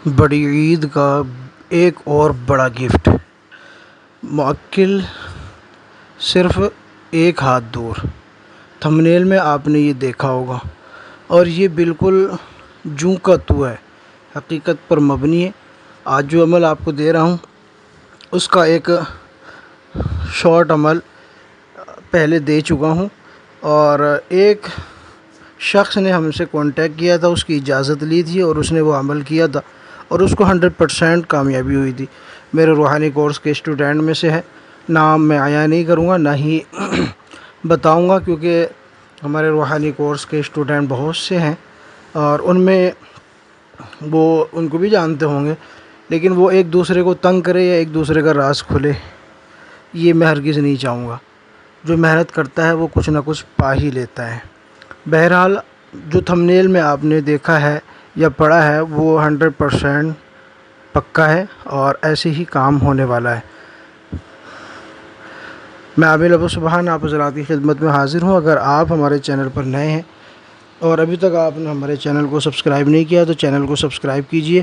بڑی عید کا ایک اور بڑا گفٹ، موکل صرف ایک ہاتھ دور۔ تھمبنیل میں آپ نے یہ دیکھا ہوگا، اور یہ بالکل جوں کا تو ہے، حقیقت پر مبنی ہے۔ آج جو عمل آپ کو دے رہا ہوں اس کا ایک شارٹ عمل پہلے دے چکا ہوں، اور ایک شخص نے ہم سے کانٹیکٹ کیا تھا، اس کی اجازت لی تھی اور اس نے وہ عمل کیا تھا، اور اس کو 100% کامیابی ہوئی تھی۔ میرے روحانی کورس کے اسٹوڈنٹ میں سے ہے، نام میں عیاں نہیں کروں گا، نہ ہی بتاؤں گا، کیونکہ ہمارے روحانی کورس کے اسٹوڈنٹ بہت سے ہیں اور ان میں وہ ان کو بھی جانتے ہوں گے، لیکن وہ ایک دوسرے کو تنگ کرے یا ایک دوسرے کا راز کھلے، یہ میں ہرگز نہیں چاہوں گا۔ جو محنت کرتا ہے وہ کچھ نہ کچھ پا ہی لیتا ہے۔ بہرحال جو تھمبنیل میں آپ نے دیکھا ہے یا پڑھا ہے وہ 100% پکا ہے اور ایسے ہی کام ہونے والا ہے۔ میں عامل ابو سبحان آپ حضرات کی خدمت میں حاضر ہوں۔ اگر آپ ہمارے چینل پر نئے ہیں اور ابھی تک آپ نے ہمارے چینل کو سبسکرائب نہیں کیا تو چینل کو سبسکرائب کیجئے،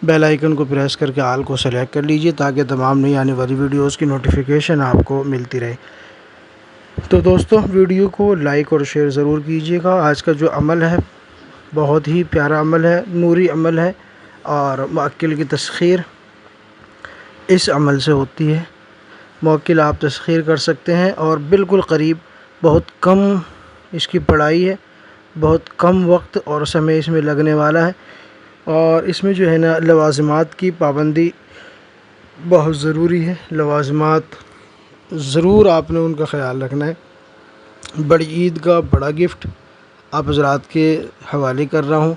بیل آئیکن کو پریس کر کے آل کو سلیکٹ کر لیجئے تاکہ تمام نئی آنے والی ویڈیوز کی نوٹیفیکیشن آپ کو ملتی رہے۔ تو دوستو، ویڈیو کو لائک اور شیئر ضرور کیجئے گا۔ آج کا جو عمل ہے بہت ہی پیارا عمل ہے، نوری عمل ہے، اور موکل کی تسخیر اس عمل سے ہوتی ہے۔ موکل آپ تسخیر کر سکتے ہیں، اور بالکل قریب، بہت کم اس کی پڑھائی ہے، بہت کم وقت اور سمے اس میں لگنے والا ہے، اور اس میں جو ہے نا لوازمات کی پابندی بہت ضروری ہے۔ لوازمات ضرور آپ نے ان کا خیال رکھنا ہے۔ بڑی عید کا بڑا گفٹ آپ حضرات کے حوالے کر رہا ہوں۔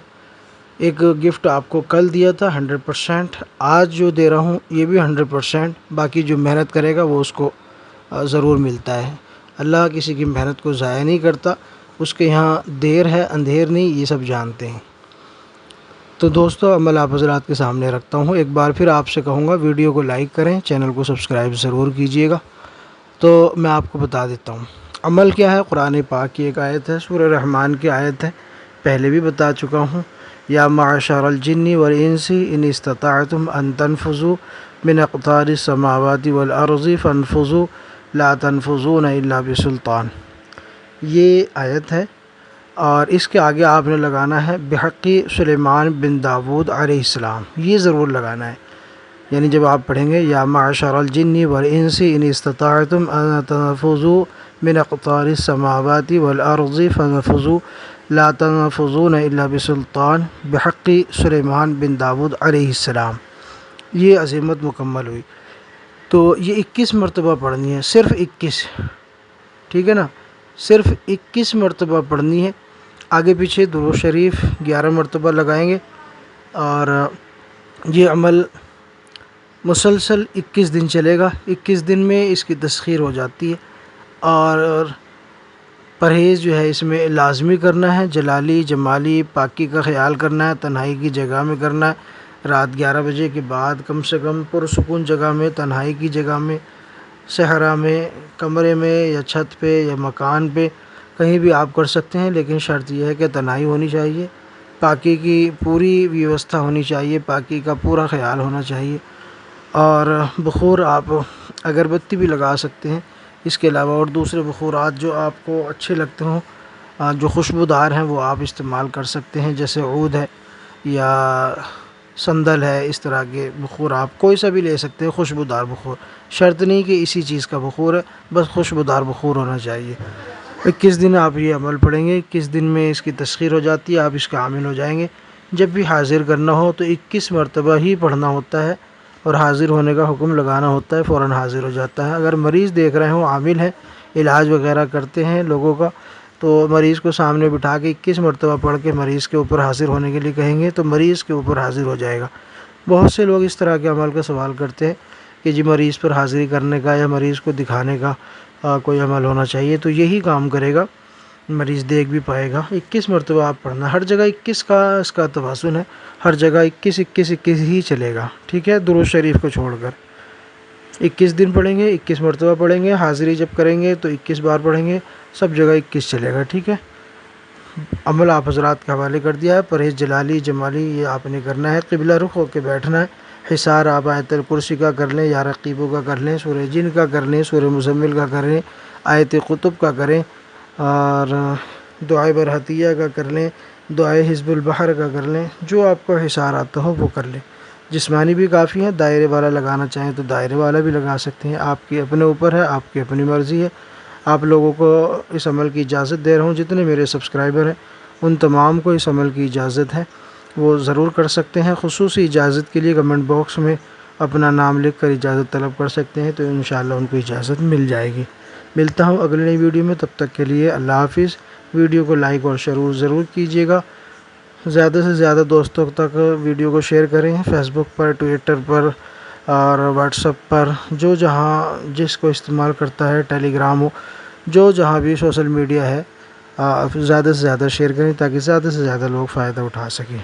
ایک گفٹ آپ کو کل دیا تھا 100%، آج جو دے رہا ہوں یہ بھی 100%، باقی جو محنت کرے گا وہ اس کو ضرور ملتا ہے۔ اللہ کسی کی محنت کو ضائع نہیں کرتا، اس کے یہاں دیر ہے اندھیر نہیں، یہ سب جانتے ہیں۔ تو دوستو، عمل آپ حضرات کے سامنے رکھتا ہوں۔ ایک بار پھر آپ سے کہوں گا ویڈیو کو لائک کریں، چینل کو سبسکرائب ضرور کیجئے گا۔ تو میں آپ کو بتا دیتا ہوں عمل کیا ہے۔ قرآن پاک کی ایک آیت ہے، سورہ رحمان کی آیت ہے، پہلے بھی بتا چکا ہوں۔ یا معشر الجن والانس ان استطعتم ان تنفذوا من اقطار السماوات والارض فانفذوا لا تنفذون الا بسلطان، یہ آیت ہے، اور اس کے آگے آپ نے لگانا ہے بحق سلیمان بن داود علیہ السلام، یہ ضرور لگانا ہے۔ یعنی جب آپ پڑھیں گے یا معشر الجن والانس ان استطعتم ان تنفذوا من اقطار السماوات والارض فانفذوا لا تنفذون الا بسلطان بحق سلیمان بن داود علیہ السلام، یہ عظمت مکمل ہوئی۔ تو یہ 21 مرتبہ پڑھنی ہے، صرف 21، ٹھیک ہے نا، صرف 21 مرتبہ پڑھنی ہے۔ آگے پیچھے درود شریف 11 مرتبہ لگائیں گے، اور یہ عمل مسلسل 21 دن چلے گا۔ 21 دن میں اس کی تسخیر ہو جاتی ہے، اور پرہیز جو ہے اس میں لازمی کرنا ہے، جلالی جمالی پاکی کا خیال کرنا ہے، تنہائی کی جگہ میں کرنا ہے، رات 11 بجے کے بعد کم سے کم پرسکون جگہ میں، تنہائی کی جگہ میں، صحرا میں، کمرے میں یا چھت پہ یا مکان پہ، کہیں بھی آپ کر سکتے ہیں، لیکن شرط یہ ہے کہ تنہائی ہونی چاہیے، پاکی کی پوری ویوستھا ہونی چاہیے، پاکی کا پورا خیال ہونا چاہیے، اور بخور آپ اگربتی بھی لگا سکتے ہیں۔ اس کے علاوہ اور دوسرے بخورات جو آپ کو اچھے لگتے ہوں، جو خوشبودار ہیں، وہ آپ استعمال کر سکتے ہیں، جیسے عود ہے یا سندل ہے، اس طرح کے بخور آپ کوئی سا بھی لے سکتے ہیں، خوشبودار بخور، شرط نہیں کہ اسی چیز کا بخور ہے، بس خوشبودار بخور ہونا چاہیے۔ 21 دن آپ یہ عمل پڑھیں گے، 21 دن میں اس کی تسخیر ہو جاتی ہے، آپ اس کے عامل ہو جائیں گے۔ جب بھی حاضر کرنا ہو تو 21 مرتبہ ہی پڑھنا ہوتا ہے، اور حاضر ہونے کا حکم لگانا ہوتا ہے، فوراً حاضر ہو جاتا ہے۔ اگر مریض دیکھ رہے ہوں، عامل ہے، علاج وغیرہ کرتے ہیں لوگوں کا، تو مریض کو سامنے بٹھا کے 21 مرتبہ پڑھ کے مریض کے اوپر حاضر ہونے کے لیے کہیں گے تو مریض کے اوپر حاضر ہو جائے گا۔ بہت سے لوگ اس طرح کے عمل کا سوال کرتے ہیں کہ جی مریض پر حاضری کرنے کا یا مریض کو دکھانے کا کوئی عمل ہونا چاہیے، تو یہی کام کرے گا، مریض دیکھ بھی پائے گا۔ 21 مرتبہ آپ پڑھنا، ہر جگہ 21 کا اس کا توازن ہے، ہر جگہ 21 21 21 ہی چلے گا، ٹھیک ہے، درود شریف کو چھوڑ کر 21 دن پڑھیں گے، 21 مرتبہ پڑھیں گے، حاضری جب کریں گے تو 21 بار پڑھیں گے، سب جگہ 21 چلے گا، ٹھیک ہے۔ عمل آپ حضرات کے حوالے کر دیا ہے۔ پرہیز جلالی جمالی یہ آپ نے کرنا ہے، قبلہ رخ ہو کے بیٹھنا ہے، حصار آپ آیت الکرسی کا کر لیں، یا رقیبوں کا کر لیں، سورہ جن کا کر لیں، سورہ مزمل کا کر لیں، آیت قطب کا کریں، اور دعائے برحتیہ کا کر لیں، دعائے حزب البحر کا کر لیں، جو آپ کو حصار آتا ہو وہ کر لیں۔ جسمانی بھی کافی ہیں، دائرے والا لگانا چاہیں تو دائرے والا بھی لگا سکتے ہیں، آپ کے اپنے اوپر ہے، آپ کی اپنی مرضی ہے۔ آپ لوگوں کو اس عمل کی اجازت دے رہا ہوں، جتنے میرے سبسکرائبر ہیں ان تمام کو اس عمل کی اجازت ہے، وہ ضرور کر سکتے ہیں۔ خصوصی اجازت کے لیے کمنٹ باکس میں اپنا نام لکھ کر اجازت طلب کر سکتے ہیں، تو انشاءاللہ ان کو اجازت مل جائے گی۔ ملتا ہوں اگلی نئی ویڈیو میں، تب تک کے لیے اللہ حافظ۔ ویڈیو کو لائک اور شیئر ضرور کیجیے گا، زیادہ سے زیادہ دوستوں تک ویڈیو کو شیئر کریں، فیس بک پر، ٹویٹر پر اور واٹس ایپ پر، جو جہاں جس کو استعمال کرتا ہے، ٹیلی گرام ہو، جو جہاں بھی سوشل میڈیا ہے، زیادہ سے زیادہ شیئر کریں تاکہ زیادہ سے زیادہ لوگ فائدہ اٹھا سکیں۔